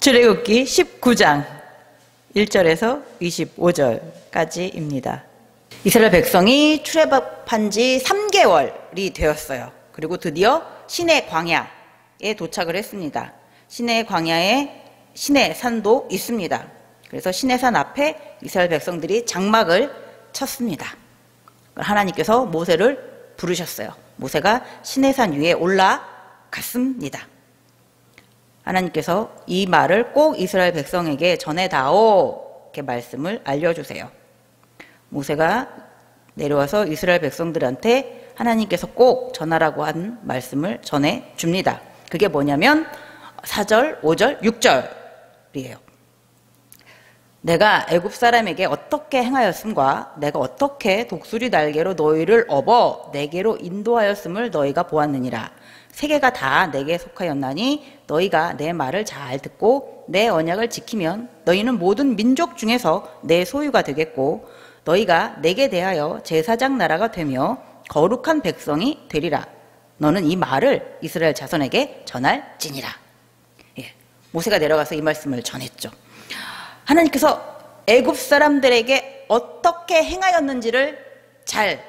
출애굽기 19장 1절에서 25절까지입니다. 이스라엘 백성이 출애굽한 지 3개월이 되었어요. 그리고 드디어 시내 광야에 도착을 했습니다. 시내 광야에 시내 산도 있습니다. 그래서 시내 산 앞에 이스라엘 백성들이 장막을 쳤습니다. 하나님께서 모세를 부르셨어요. 모세가 시내 산 위에 올라갔습니다. 하나님께서 이 말을 꼭 이스라엘 백성에게 전해다오, 이렇게 말씀을 알려주세요. 모세가 내려와서 이스라엘 백성들한테 하나님께서 꼭 전하라고 한 말씀을 전해줍니다. 그게 뭐냐면 4절, 5절, 6절이에요. 내가 애굽 사람에게 어떻게 행하였음과 내가 어떻게 독수리 날개로 너희를 업어 내게로 인도하였음을 너희가 보았느니라. 세계가 다 내게 속하였나니 너희가 내 말을 잘 듣고 내 언약을 지키면 너희는 모든 민족 중에서 내 소유가 되겠고 너희가 내게 대하여 제사장 나라가 되며 거룩한 백성이 되리라. 너는 이 말을 이스라엘 자손에게 전할지니라. 모세가 내려가서 이 말씀을 전했죠. 하나님께서 애굽 사람들에게 어떻게 행하였는지를 잘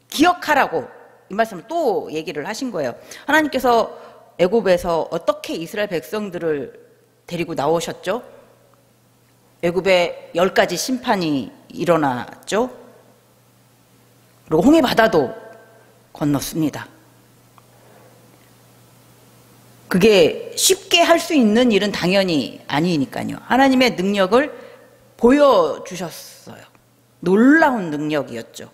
기억하라고 이 말씀을 또 얘기를 하신 거예요. 하나님께서 애굽에서 어떻게 이스라엘 백성들을 데리고 나오셨죠? 애굽에 10가지 심판이 일어났죠. 그리고 홍해 바다도 건넜습니다. 그게 쉽게 할 수 있는 일은 당연히 아니니까요. 하나님의 능력을 보여주셨어요. 놀라운 능력이었죠.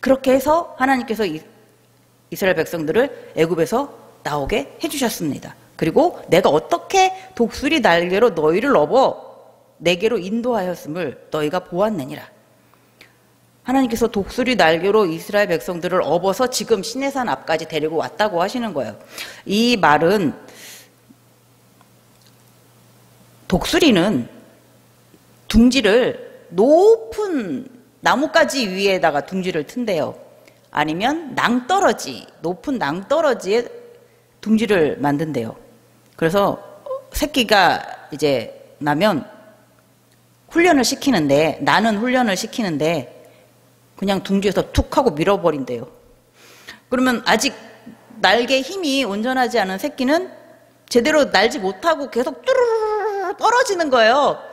그렇게 해서 하나님께서 이스라엘 백성들을 애굽에서 나오게 해주셨습니다. 그리고 내가 어떻게 독수리 날개로 너희를 업어 내게로 인도하였음을 너희가 보았느니라. 하나님께서 독수리 날개로 이스라엘 백성들을 업어서 지금 시내산 앞까지 데리고 왔다고 하시는 거예요. 이 말은 독수리는 둥지를 높은 나뭇가지 위에다가 둥지를 튼대요. 아니면 낭떠러지, 높은 낭떠러지에 둥지를 만든대요. 그래서 새끼가 이제 나면 나는 훈련을 시키는데 그냥 둥지에서 툭 하고 밀어버린대요. 그러면 아직 날개 힘이 온전하지 않은 새끼는 제대로 날지 못하고 계속 뚜루루루 떨어지는 거예요.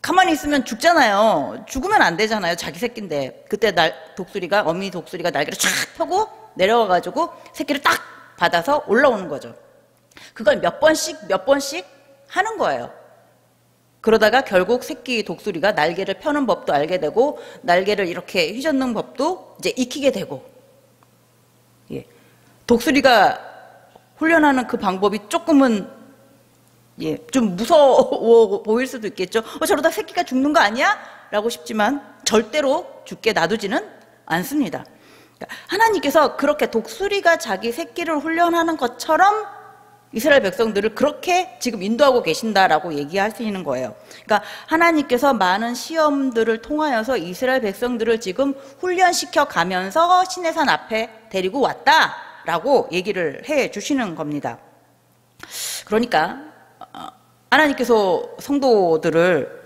가만히 있으면 죽잖아요. 죽으면 안 되잖아요. 자기 새끼인데. 그때 어미 독수리가 날개를 쫙 펴고 내려와가지고 새끼를 딱 받아서 올라오는 거죠. 그걸 몇 번씩 하는 거예요. 그러다가 결국 새끼 독수리가 날개를 펴는 법도 알게 되고 날개를 이렇게 휘젓는 법도 이제 익히게 되고, 독수리가 훈련하는 그 방법이 조금은 좀 무서워 보일 수도 있겠죠. 저러다 새끼가 죽는 거 아니야? 라고 싶지만 절대로 죽게 놔두지는 않습니다. 하나님께서 그렇게 독수리가 자기 새끼를 훈련하는 것처럼 이스라엘 백성들을 그렇게 지금 인도하고 계신다라고 얘기하시는 거예요. 그러니까 하나님께서 많은 시험들을 통하여서 이스라엘 백성들을 지금 훈련시켜 가면서 시내산 앞에 데리고 왔다라고 얘기를 해 주시는 겁니다. 그러니까 하나님께서 성도들을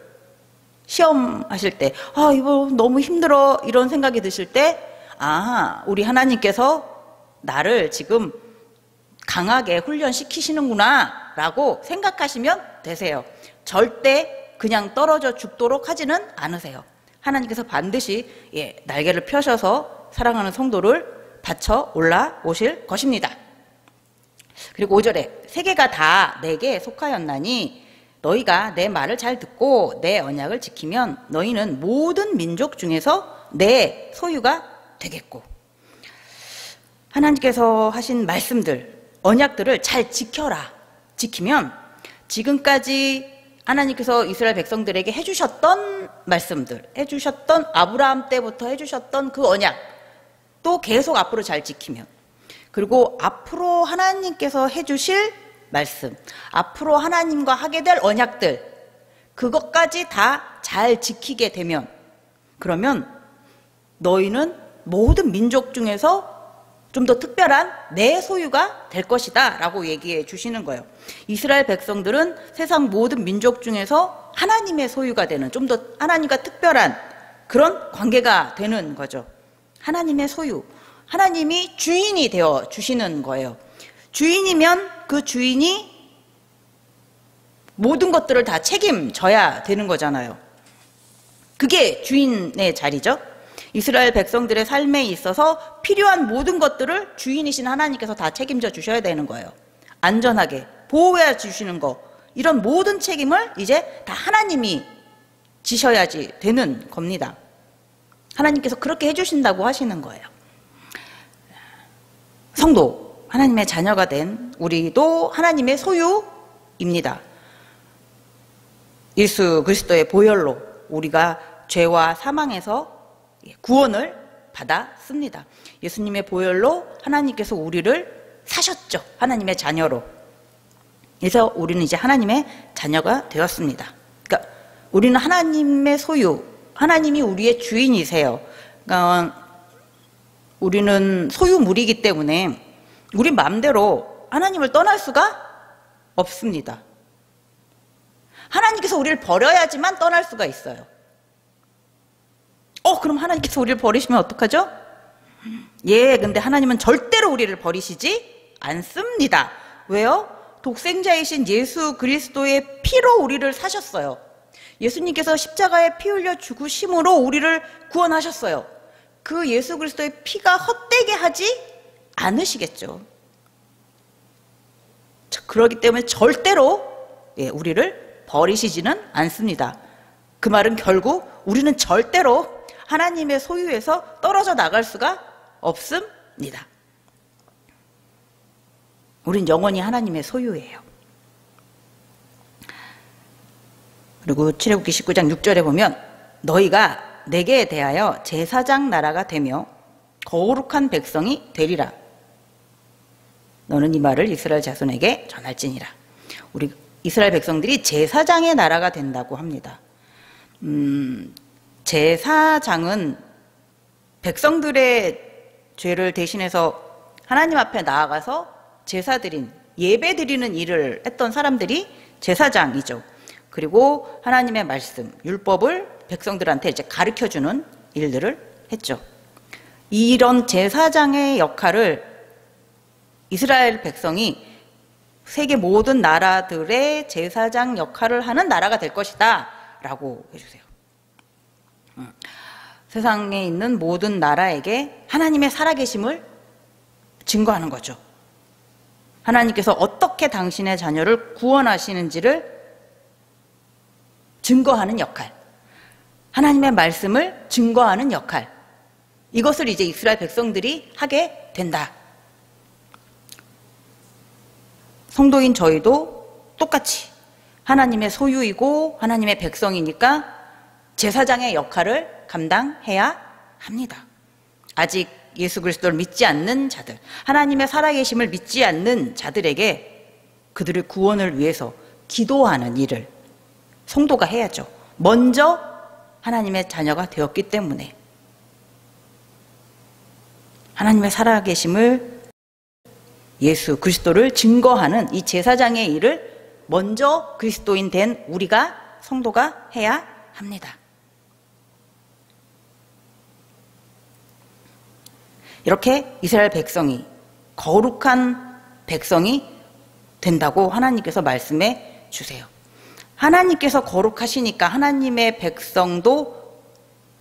시험하실 때 이거 너무 힘들어 이런 생각이 드실 때 우리 하나님께서 나를 지금 강하게 훈련시키시는구나 라고 생각하시면 되세요. 절대 그냥 떨어져 죽도록 하지는 않으세요. 하나님께서 반드시 날개를 펴셔서 사랑하는 성도를 받쳐 올라오실 것입니다. 그리고 5절에 세계가 다 내게 속하였나니 너희가 내 말을 잘 듣고 내 언약을 지키면 너희는 모든 민족 중에서 내 소유가 되겠고, 하나님께서 하신 말씀들, 언약들을 잘 지키면 지금까지 하나님께서 이스라엘 백성들에게 해주셨던 말씀들, 해주셨던 아브라함 때부터 해주셨던 그 언약 또 계속 앞으로 잘 지키면, 그리고 앞으로 하나님께서 해주실 말씀, 앞으로 하나님과 하게 될 언약들, 그것까지 다 잘 지키게 되면, 그러면 너희는 모든 민족 중에서 좀 더 특별한 내 소유가 될 것이다 라고 얘기해 주시는 거예요. 이스라엘 백성들은 세상 모든 민족 중에서 하나님의 소유가 되는, 좀 더 하나님과 특별한 그런 관계가 되는 거죠. 하나님의 소유, 하나님이 주인이 되어 주시는 거예요. 주인이면 그 주인이 모든 것들을 다 책임져야 되는 거잖아요. 그게 주인의 자리죠. 이스라엘 백성들의 삶에 있어서 필요한 모든 것들을 주인이신 하나님께서 다 책임져 주셔야 되는 거예요. 안전하게 보호해 주시는 거, 이런 모든 책임을 이제 다 하나님이 지셔야지 되는 겁니다. 하나님께서 그렇게 해주신다고 하시는 거예요. 성도, 하나님의 자녀가 된 우리도 하나님의 소유입니다. 예수 그리스도의 보혈로 우리가 죄와 사망에서 구원을 받았습니다. 예수님의 보혈로 하나님께서 우리를 사셨죠. 하나님의 자녀로. 그래서 우리는 이제 하나님의 자녀가 되었습니다. 그러니까 우리는 하나님의 소유, 하나님이 우리의 주인이세요. 그러니까 우리는 소유물이기 때문에 우리 마음대로 하나님을 떠날 수가 없습니다. 하나님께서 우리를 버려야지만 떠날 수가 있어요. 그럼 하나님께서 우리를 버리시면 어떡하죠? 근데 하나님은 절대로 우리를 버리시지 않습니다. 왜요? 독생자이신 예수 그리스도의 피로 우리를 사셨어요. 예수님께서 십자가에 피 흘려 죽으심으로 우리를 구원하셨어요. 그 예수 그리스도의 피가 헛되게 하지 않으시겠죠. 그렇기 때문에 절대로 우리를 버리시지는 않습니다. 그 말은 결국 우리는 절대로 하나님의 소유에서 떨어져 나갈 수가 없습니다. 우린 영원히 하나님의 소유예요. 그리고 출애굽기 19장 6절에 보면 너희가 내게 대하여 제사장 나라가 되며 거룩한 백성이 되리라. 너는 이 말을 이스라엘 자손에게 전할지니라. 우리 이스라엘 백성들이 제사장의 나라가 된다고 합니다. 제사장은 백성들의 죄를 대신해서 하나님 앞에 나아가서 제사 드린, 예배 드리는 일을 했던 사람들이 제사장이죠. 그리고 하나님의 말씀, 율법을 백성들한테 이제 가르쳐주는 일들을 했죠. 이런 제사장의 역할을 이스라엘 백성이 세계 모든 나라들의 제사장 역할을 하는 나라가 될 것이다 라고 해주세요. 세상에 있는 모든 나라에게 하나님의 살아계심을 증거하는 거죠. 하나님께서 어떻게 당신의 자녀를 구원하시는지를 증거하는 역할, 하나님의 말씀을 증거하는 역할, 이것을 이제 이스라엘 백성들이 하게 된다. 성도인 저희도 똑같이 하나님의 소유이고 하나님의 백성이니까 제사장의 역할을 감당해야 합니다. 아직 예수 그리스도를 믿지 않는 자들, 하나님의 살아계심을 믿지 않는 자들에게 그들의 구원을 위해서 기도하는 일을 성도가 해야죠. 먼저 하나님의 자녀가 되었기 때문에 하나님의 살아계심을, 예수 그리스도를 증거하는 이 제사장의 일을 먼저 그리스도인 된 우리가 성도가 해야 합니다. 이렇게 이스라엘 백성이 거룩한 백성이 된다고 하나님께서 말씀해 주세요. 하나님께서 거룩하시니까 하나님의 백성도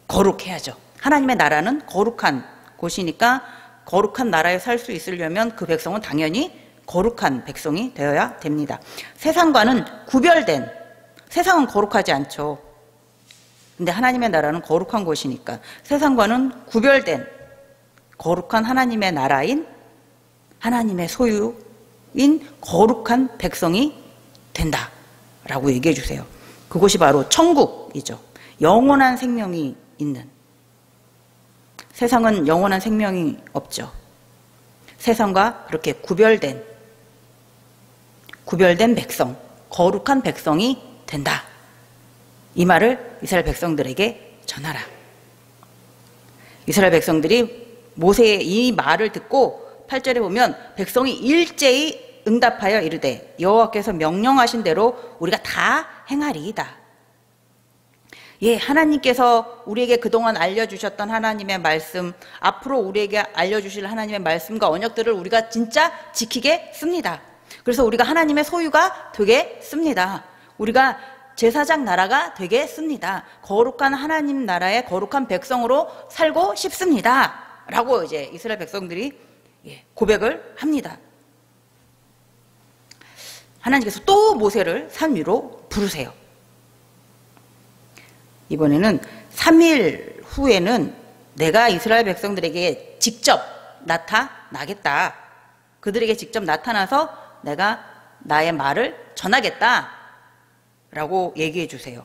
거룩해야죠. 하나님의 나라는 거룩한 곳이니까 거룩한 나라에 살 수 있으려면 그 백성은 당연히 거룩한 백성이 되어야 됩니다. 세상과는 구별된, 세상은 거룩하지 않죠. 근데 하나님의 나라는 거룩한 곳이니까 세상과는 구별된 거룩한 하나님의 나라인, 하나님의 소유인 거룩한 백성이 된다라고 얘기해 주세요. 그곳이 바로 천국이죠. 영원한 생명이 있는. 세상은 영원한 생명이 없죠. 세상과 그렇게 구별된 백성, 거룩한 백성이 된다. 이 말을 이스라엘 백성들에게 전하라. 이스라엘 백성들이 모세의 이 말을 듣고 8절에 보면 백성이 일제히 응답하여 이르되 여호와께서 명령하신 대로 우리가 다 행하리이다. 예, 하나님께서 우리에게 그동안 알려주셨던 하나님의 말씀, 앞으로 우리에게 알려주실 하나님의 말씀과 언약들을 우리가 진짜 지키겠습니다. 그래서 우리가 하나님의 소유가 되겠습니다. 우리가 제사장 나라가 되겠습니다. 거룩한 하나님 나라의 거룩한 백성으로 살고 싶습니다. 라고 이제 이스라엘 백성들이 고백을 합니다. 하나님께서 또 모세를 산 위로 부르세요. 이번에는 3일 후에는 내가 이스라엘 백성들에게 직접 나타나겠다. 그들에게 직접 나타나서 내가 나의 말을 전하겠다. 라고 얘기해 주세요.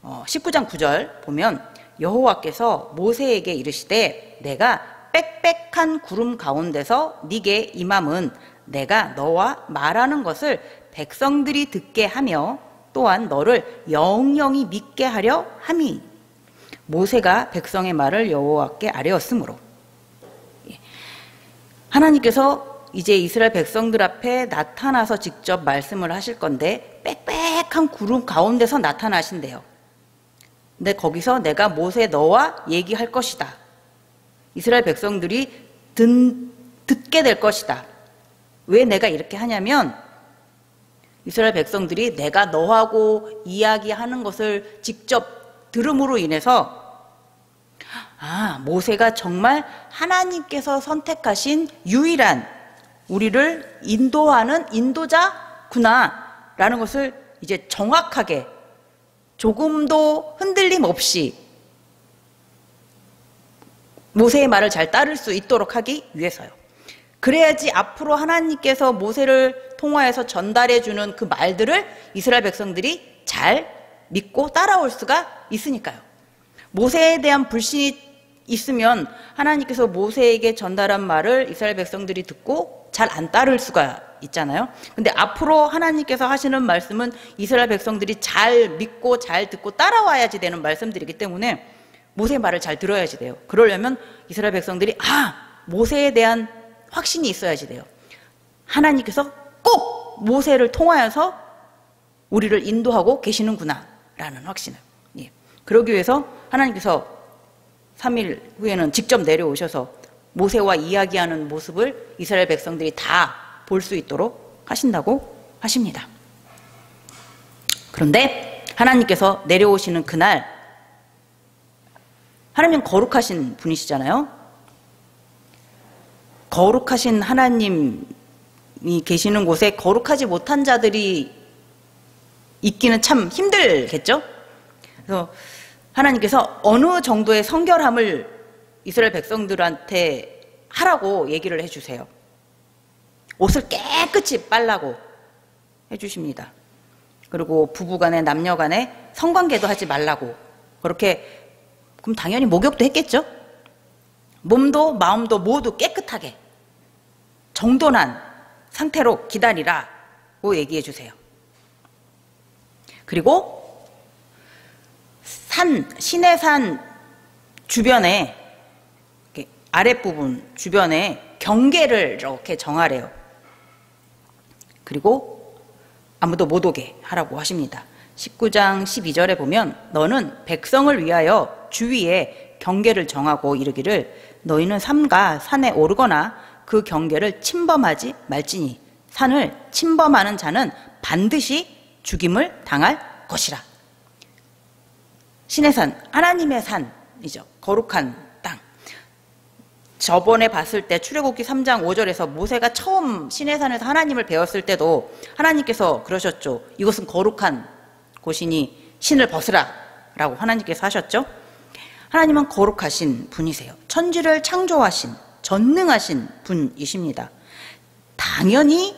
19장 9절 보면 여호와께서 모세에게 이르시되 내가 빽빽한 구름 가운데서 네게 임함은 내가 너와 말하는 것을 백성들이 듣게 하며 또한 너를 영영이 믿게 하려 함이. 모세가 백성의 말을 여호와께 아뢰었으므로. 하나님께서 이제 이스라엘 백성들 앞에 나타나서 직접 말씀을 하실 건데 빽빽한 구름 가운데서 나타나신대요. 근데 거기서 내가 모세 너와 얘기할 것이다. 이스라엘 백성들이 듣게 될 것이다. 왜 내가 이렇게 하냐면 이스라엘 백성들이 내가 너하고 이야기하는 것을 직접 들음으로 인해서 모세가 정말 하나님께서 선택하신 유일한 우리를 인도하는 인도자구나 라는 것을 이제 정확하게 조금도 흔들림 없이 모세의 말을 잘 따를 수 있도록 하기 위해서요. 그래야지 앞으로 하나님께서 모세를 통하여서 전달해 주는 그 말들을 이스라엘 백성들이 잘 믿고 따라올 수가 있으니까요. 모세에 대한 불신이 있으면 하나님께서 모세에게 전달한 말을 이스라엘 백성들이 듣고 잘 안 따를 수가 있잖아요. 근데 앞으로 하나님께서 하시는 말씀은 이스라엘 백성들이 잘 믿고 잘 듣고 따라와야지 되는 말씀들이기 때문에 모세의 말을 잘 들어야지 돼요. 그러려면 이스라엘 백성들이 모세에 대한 확신이 있어야지 돼요. 하나님께서 꼭 모세를 통하여서 우리를 인도하고 계시는구나 라는 확신을. 그러기 위해서 하나님께서 3일 후에는 직접 내려오셔서 모세와 이야기하는 모습을 이스라엘 백성들이 다 볼 수 있도록 하신다고 하십니다. 그런데 하나님께서 내려오시는 그날, 하나님은 거룩하신 분이시잖아요. 거룩하신 하나님이 계시는 곳에 거룩하지 못한 자들이 있기는 참 힘들겠죠? 그래서 하나님께서 어느 정도의 성결함을 이스라엘 백성들한테 하라고 얘기를 해주세요. 옷을 깨끗이 빨라고 해주십니다. 그리고 부부간에 남녀간에 성관계도 하지 말라고. 그렇게 그럼 당연히 목욕도 했겠죠? 몸도 마음도 모두 깨끗하게 정돈한 상태로 기다리라고 얘기해 주세요. 그리고 시내산 주변에 아랫부분 주변에 경계를 이렇게 정하래요. 그리고 아무도 못 오게 하라고 하십니다. 19장 12절에 보면 너는 백성을 위하여 주위에 경계를 정하고 이르기를 너희는 삼가 산에 오르거나 그 경계를 침범하지 말지니 산을 침범하는 자는 반드시 죽임을 당할 것이라. 시내산, 하나님의 산이죠. 거룩한 땅. 저번에 봤을 때 출애굽기 3장 5절에서 모세가 처음 시내산에서 하나님을 배웠을 때도 하나님께서 그러셨죠. 이것은 거룩한 곳이니 신을 벗으라 라고 하나님께서 하셨죠. 하나님은 거룩하신 분이세요. 천지를 창조하신 전능하신 분이십니다. 당연히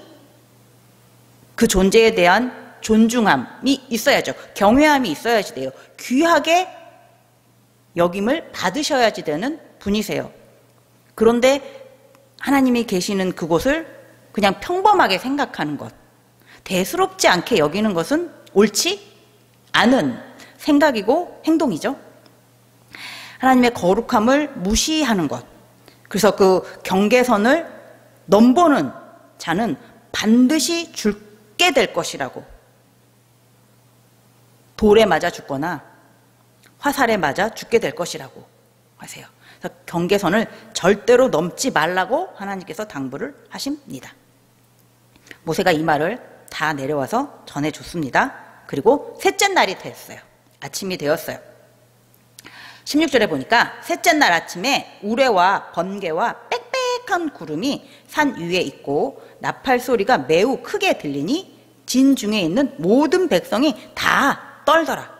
그 존재에 대한 존중함이 있어야죠. 경외함이 있어야지 돼요. 귀하게 여김을 받으셔야지 되는 분이세요. 그런데 하나님이 계시는 그곳을 그냥 평범하게 생각하는 것, 대수롭지 않게 여기는 것은 옳지 않은 생각이고 행동이죠. 하나님의 거룩함을 무시하는 것. 그래서 그 경계선을 넘보는 자는 반드시 죽게 될 것이라고. 돌에 맞아 죽거나 화살에 맞아 죽게 될 것이라고 하세요. 그래서 경계선을 절대로 넘지 말라고 하나님께서 당부를 하십니다. 모세가 이 말을 다 내려와서 전해줬습니다. 그리고 셋째 날이 됐어요. 아침이 되었어요. 16절에 보니까 셋째 날 아침에 우레와 번개와 빽빽한 구름이 산 위에 있고 나팔 소리가 매우 크게 들리니 진중에 있는 모든 백성이 다 떨더라.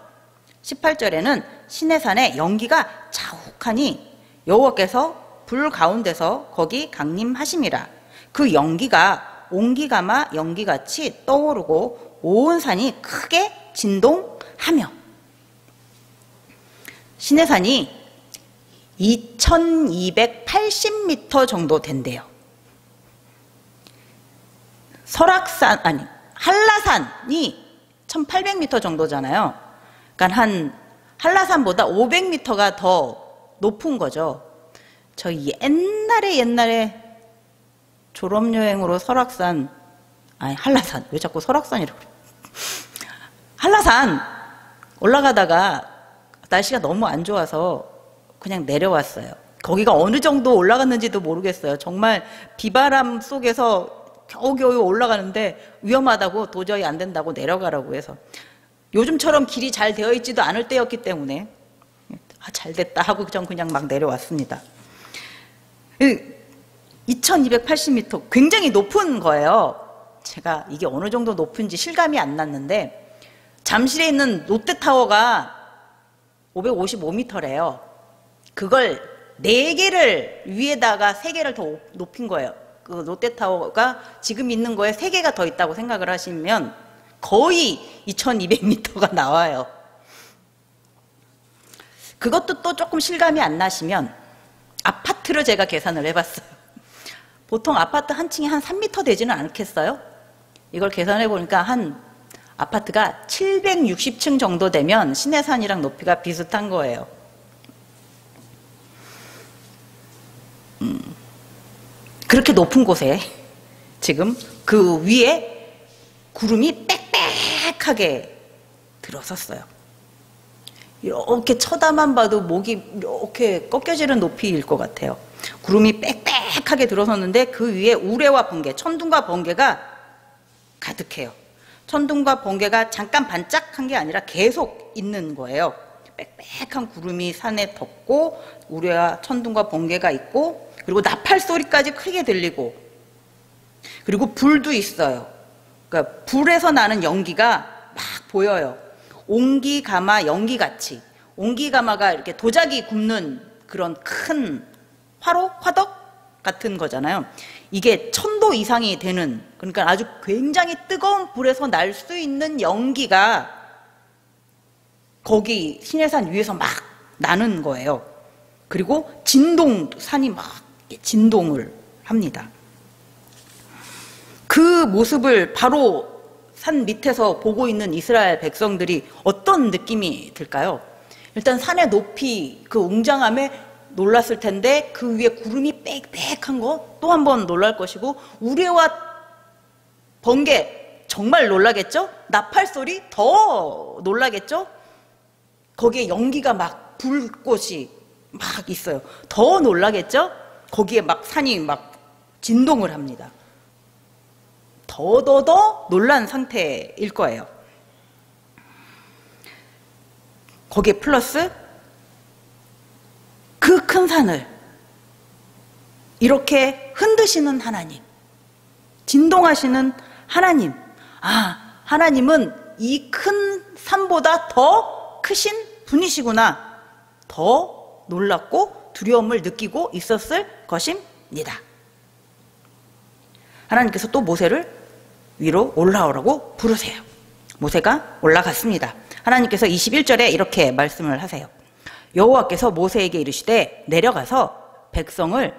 18절에는 시내산에 연기가 자욱하니 여호와께서 불 가운데서 거기 강림하심이라. 그 연기가 옹기가마 연기같이 떠오르고 온 산이 크게 진동하며. 시내산이 2280m 정도 된대요. 한라산이 1800m 정도잖아요. 그러니까 한라산보다 500m가 더 높은 거죠. 저 옛날에 졸업여행으로 한라산, 왜 자꾸 설악산이라고 그래? 한라산 올라가다가 날씨가 너무 안 좋아서 그냥 내려왔어요. 거기가 어느 정도 올라갔는지도 모르겠어요. 정말 비바람 속에서 겨우겨우 올라가는데 위험하다고 도저히 안 된다고 내려가라고 해서, 요즘처럼 길이 잘 되어 있지도 않을 때였기 때문에 잘 됐다 하고 그냥 막 내려왔습니다. 2280m 굉장히 높은 거예요. 제가 이게 어느 정도 높은지 실감이 안 났는데, 잠실에 있는 롯데타워가 555m래요. 그걸 4개를 위에다가 3개를 더 높인 거예요. 그 롯데타워가 지금 있는 거에 3개가 더 있다고 생각을 하시면 거의 2200m가 나와요. 그것도 또 조금 실감이 안 나시면 아파트를 제가 계산을 해봤어요. 보통 아파트 한 층이 한 3m 되지는 않겠어요? 이걸 계산해 보니까 아파트가 760층 정도 되면 시내산이랑 높이가 비슷한 거예요. 그렇게 높은 곳에 지금 그 위에 구름이 빽빽하게 들어섰어요. 이렇게 쳐다만 봐도 목이 이렇게 꺾여지는 높이일 것 같아요. 구름이 빽빽하게 들어섰는데 그 위에 우레와 번개, 천둥과 번개가 가득해요. 천둥과 번개가 잠깐 반짝한 게 아니라 계속 있는 거예요. 빽빽한 구름이 산에 덮고 우레와 천둥과 번개가 있고, 그리고 나팔 소리까지 크게 들리고, 그리고 불도 있어요. 그러니까 불에서 나는 연기가 막 보여요. 옹기가마 연기같이. 옹기가마가 이렇게 도자기 굽는 그런 큰 화덕 같은 거잖아요. 이게 1000도 이상이 되는, 그러니까 아주 굉장히 뜨거운 불에서 날 수 있는 연기가 거기 시내산 위에서 막 나는 거예요. 그리고 산이 막 진동을 합니다. 그 모습을 바로 산 밑에서 보고 있는 이스라엘 백성들이 어떤 느낌이 들까요? 일단 산의 높이, 그 웅장함에 놀랐을 텐데, 그 위에 구름이 빽빽한 거 또 한 번 놀랄 것이고, 우레와 번개 정말 놀라겠죠? 나팔 소리 더 놀라겠죠? 거기에 연기가 막 불꽃이 막 있어요. 더 놀라겠죠? 거기에 막 산이 막 진동을 합니다. 더 놀란 상태일 거예요. 거기에 플러스 그 큰 산을 이렇게 흔드시는 하나님, 진동하시는 하나님. 하나님은 이 큰 산보다 더 크신 분이시구나. 더 놀랍고 두려움을 느끼고 있었을 것입니다. 하나님께서 또 모세를 위로 올라오라고 부르세요. 모세가 올라갔습니다. 하나님께서 21절에 이렇게 말씀을 하세요. 여호와께서 모세에게 이르시되 내려가서 백성을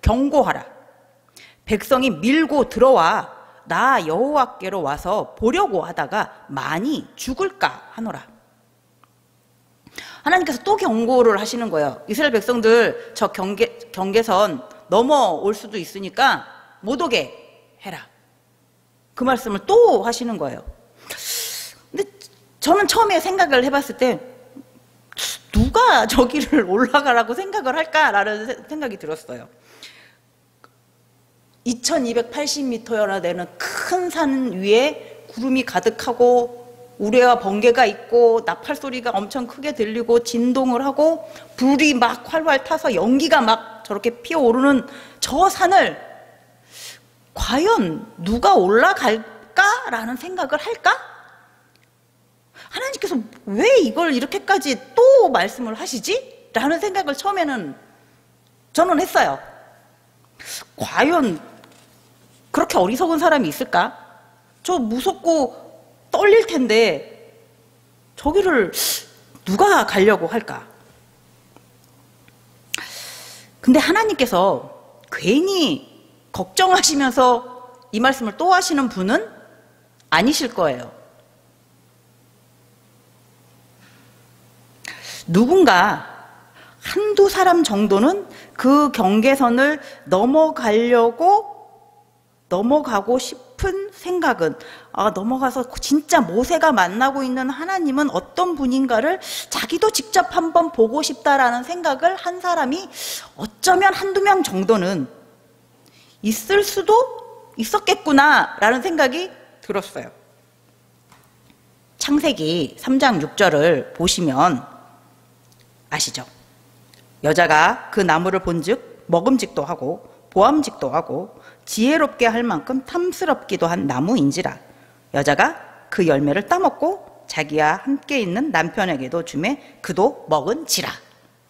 경고하라. 백성이 밀고 들어와 나 여호와께로 와서 보려고 하다가 많이 죽을까 하노라. 하나님께서 또 경고를 하시는 거예요. 이스라엘 백성들 저 경계선 넘어올 수도 있으니까 못 오게 해라. 그 말씀을 또 하시는 거예요. 근데 저는 처음에 생각을 해봤을 때 누가 저기를 올라가라고 생각을 할까라는 생각이 들었어요. 2280m여나 되는 큰 산 위에 구름이 가득하고 우레와 번개가 있고 나팔 소리가 엄청 크게 들리고 진동을 하고 불이 막 활활 타서 연기가 막 저렇게 피어오르는 저 산을 과연 누가 올라갈까라는 생각을 할까? 하나님께서 왜 이걸 이렇게까지 또 말씀을 하시지? 라는 생각을 처음에는 저는 했어요. 과연 그렇게 어리석은 사람이 있을까? 저 무섭고 떨릴 텐데 저기를 누가 가려고 할까? 근데 하나님께서 괜히 걱정하시면서 이 말씀을 또 하시는 분은 아니실 거예요. 누군가 한두 사람 정도는 그 경계선을 넘어가고 싶은 생각은 넘어가서 진짜 모세가 만나고 있는 하나님은 어떤 분인가를 자기도 직접 한번 보고 싶다라는 생각을 한 사람이 어쩌면 한두 명 정도는 있을 수도 있었겠구나라는 생각이 들었어요. 창세기 3장 6절을 보시면 아시죠? 여자가 그 나무를 본즉 먹음직도 하고 보암직도 하고 지혜롭게 할 만큼 탐스럽기도 한 나무인지라. 여자가 그 열매를 따먹고 자기와 함께 있는 남편에게도 주매 그도 먹은지라.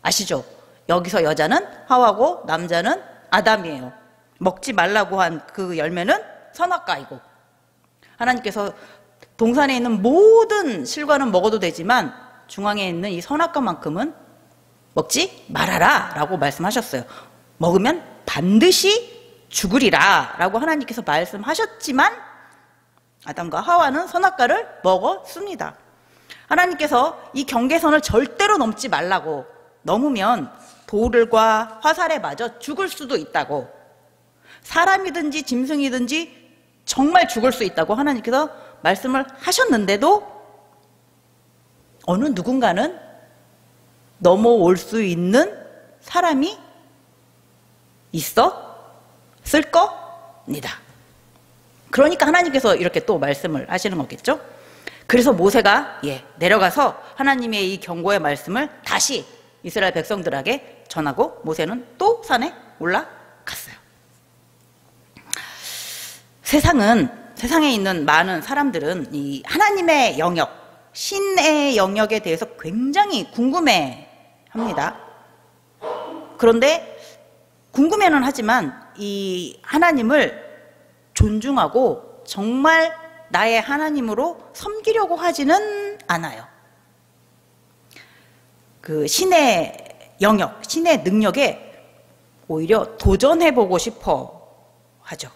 아시죠? 여기서 여자는 하와고 남자는 아담이에요. 먹지 말라고 한 그 열매는 선악과이고, 하나님께서 동산에 있는 모든 실과는 먹어도 되지만 중앙에 있는 이 선악과만큼은 먹지 말아라 라고 말씀하셨어요. 먹으면 반드시 죽으리라 라고 하나님께서 말씀하셨지만 아담과 하와는 선악과를 먹었습니다. 하나님께서 이 경계선을 절대로 넘지 말라고, 넘으면 돌과 화살에 맞아 죽을 수도 있다고, 사람이든지 짐승이든지 정말 죽을 수 있다고 하나님께서 말씀을 하셨는데도 어느 누군가는 넘어올 수 있는 사람이 있었을 겁니다. 그러니까 하나님께서 이렇게 또 말씀을 하시는 거겠죠. 그래서 모세가 내려가서 하나님의 이 경고의 말씀을 다시 이스라엘 백성들에게 전하고 모세는 또 산에 올라갔어요. 세상에 있는 많은 사람들은 이 하나님의 영역, 신의 영역에 대해서 굉장히 궁금해합니다. 그런데 궁금해는 하지만 이 하나님을 존중하고 정말 나의 하나님으로 섬기려고 하지는 않아요. 그 신의 영역, 신의 능력에 오히려 도전해보고 싶어 하죠.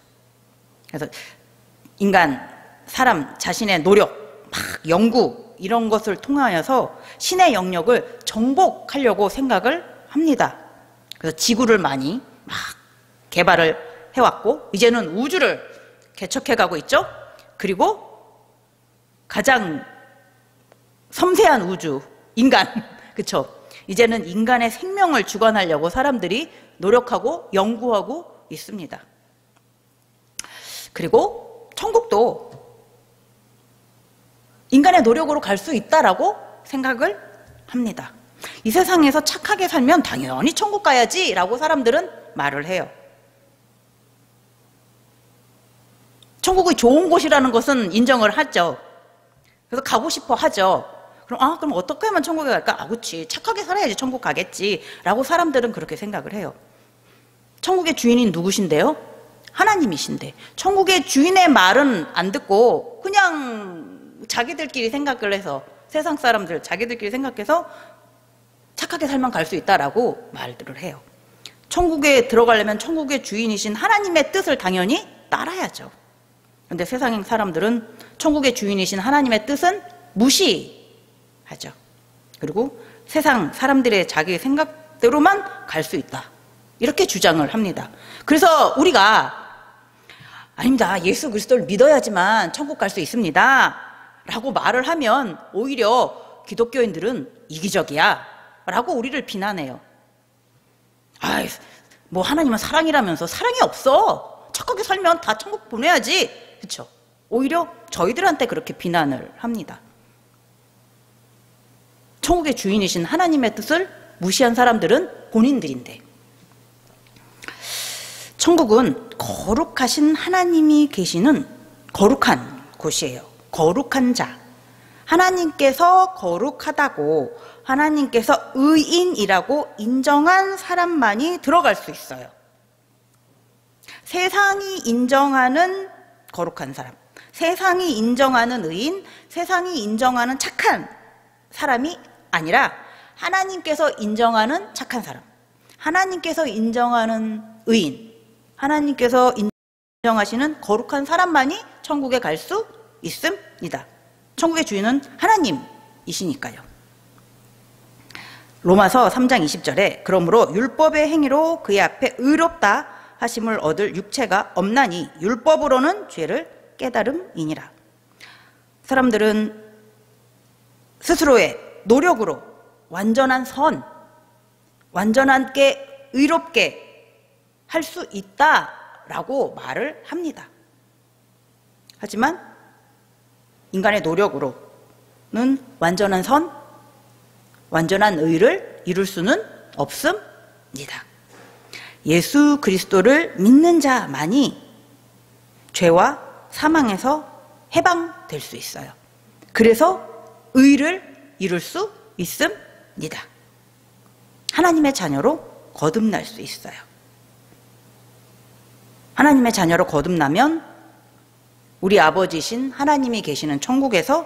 그래서 사람 자신의 노력, 막 연구 이런 것을 통하여서 신의 영역을 정복하려고 생각을 합니다. 그래서 지구를 많이 막 개발을 해왔고 이제는 우주를 개척해가고 있죠. 그리고 가장 섬세한 우주, 인간, 그쵸? 이제는 인간의 생명을 주관하려고 사람들이 노력하고 연구하고 있습니다. 그리고 천국도 인간의 노력으로 갈 수 있다라고 생각을 합니다. 이 세상에서 착하게 살면 당연히 천국 가야지 라고 사람들은 말을 해요. 천국이 좋은 곳이라는 것은 인정을 하죠. 그래서 가고 싶어 하죠. 그럼 어떻게 하면 천국에 갈까? 그치, 착하게 살아야지 천국 가겠지 라고 사람들은 그렇게 생각을 해요. 천국의 주인이 누구신데요? 하나님이신데 천국의 주인의 말은 안 듣고 그냥 자기들끼리 생각을 해서, 세상 사람들 자기들끼리 생각해서 착하게 살면 갈 수 있다라고 말들을 해요. 천국에 들어가려면 천국의 주인이신 하나님의 뜻을 당연히 따라야죠. 그런데 세상 사람들은 천국의 주인이신 하나님의 뜻은 무시하죠. 그리고 세상 사람들의 자기 생각대로만 갈 수 있다, 이렇게 주장을 합니다. 그래서 우리가 아닙니다. 예수 그리스도를 믿어야지만 천국 갈 수 있습니다. 라고 말을 하면 오히려 기독교인들은 이기적이야. 라고 우리를 비난해요. 아이, 뭐 하나님은 사랑이라면서 사랑이 없어. 착하게 살면 다 천국 보내야지. 그렇죠? 오히려 저희들한테 그렇게 비난을 합니다. 천국의 주인이신 하나님의 뜻을 무시한 사람들은 본인들인데, 천국은 거룩하신 하나님이 계시는 거룩한 곳이에요. 거룩한 자. 하나님께서 거룩하다고, 하나님께서 의인이라고 인정한 사람만이 들어갈 수 있어요. 세상이 인정하는 거룩한 사람, 세상이 인정하는 의인, 세상이 인정하는 착한 사람이 아니라 하나님께서 인정하는 착한 사람, 하나님께서 인정하는 의인, 하나님께서 인정하시는 거룩한 사람만이 천국에 갈 수 있습니다. 천국의 주인은 하나님이시니까요. 로마서 3장 20절에 그러므로 율법의 행위로 그의 앞에 의롭다 하심을 얻을 육체가 없나니 율법으로는 죄를 깨달음이니라. 사람들은 스스로의 노력으로 완전한 선, 완전하게 의롭게 할 수 있다라고 말을 합니다. 하지만 인간의 노력으로는 완전한 선, 완전한 의를 이룰 수는 없습니다. 예수 그리스도를 믿는 자만이 죄와 사망에서 해방될 수 있어요. 그래서 의를 이룰 수 있습니다. 하나님의 자녀로 거듭날 수 있어요. 하나님의 자녀로 거듭나면 우리 아버지신 하나님이 계시는 천국에서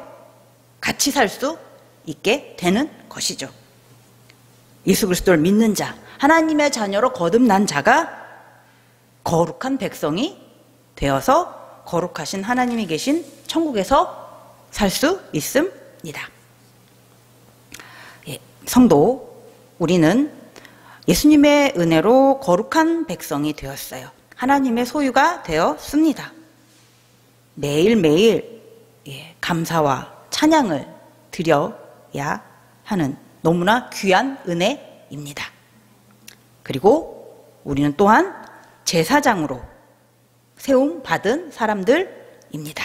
같이 살 수 있게 되는 것이죠. 예수 그리스도를 믿는 자, 하나님의 자녀로 거듭난 자가 거룩한 백성이 되어서 거룩하신 하나님이 계신 천국에서 살 수 있습니다. 예, 성도, 우리는 예수님의 은혜로 거룩한 백성이 되었어요. 하나님의 소유가 되었습니다. 매일매일 감사와 찬양을 드려야 하는 너무나 귀한 은혜입니다. 그리고 우리는 또한 제사장으로 세움받은 사람들입니다.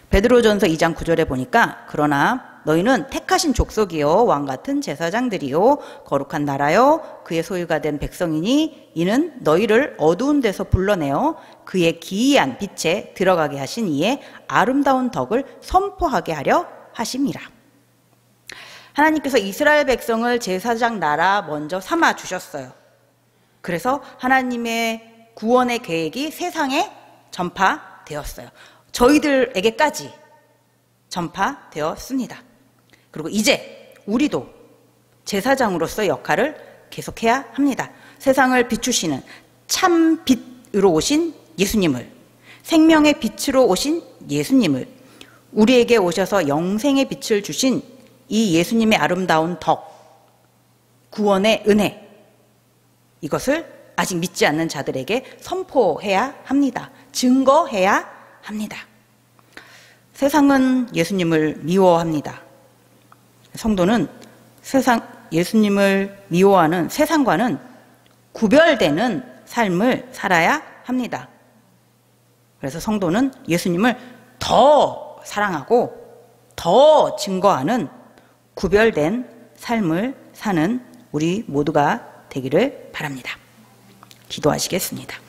베드로전서 2장 9절에 보니까 그러나 너희는 택하신 족속이요 왕같은 제사장들이요 거룩한 나라요 그의 소유가 된 백성이니 이는 너희를 어두운 데서 불러내어 그의 기이한 빛에 들어가게 하신 이의 아름다운 덕을 선포하게 하려 하심이라. 하나님께서 이스라엘 백성을 제사장 나라 먼저 삼아 주셨어요. 그래서 하나님의 구원의 계획이 세상에 전파되었어요. 저희들에게까지 전파되었습니다. 그리고 이제 우리도 제사장으로서의 역할을 계속해야 합니다. 세상을 비추시는 참 빛으로 오신 예수님을, 생명의 빛으로 오신 예수님을, 우리에게 오셔서 영생의 빛을 주신 이 예수님의 아름다운 덕, 구원의 은혜, 이것을 아직 믿지 않는 자들에게 선포해야 합니다. 증거해야 합니다. 세상은 예수님을 미워합니다. 성도는 예수님을 미워하는 세상과는 구별되는 삶을 살아야 합니다. 그래서 성도는 예수님을 더 사랑하고 더 증거하는 구별된 삶을 사는 우리 모두가 되기를 바랍니다. 기도하시겠습니다.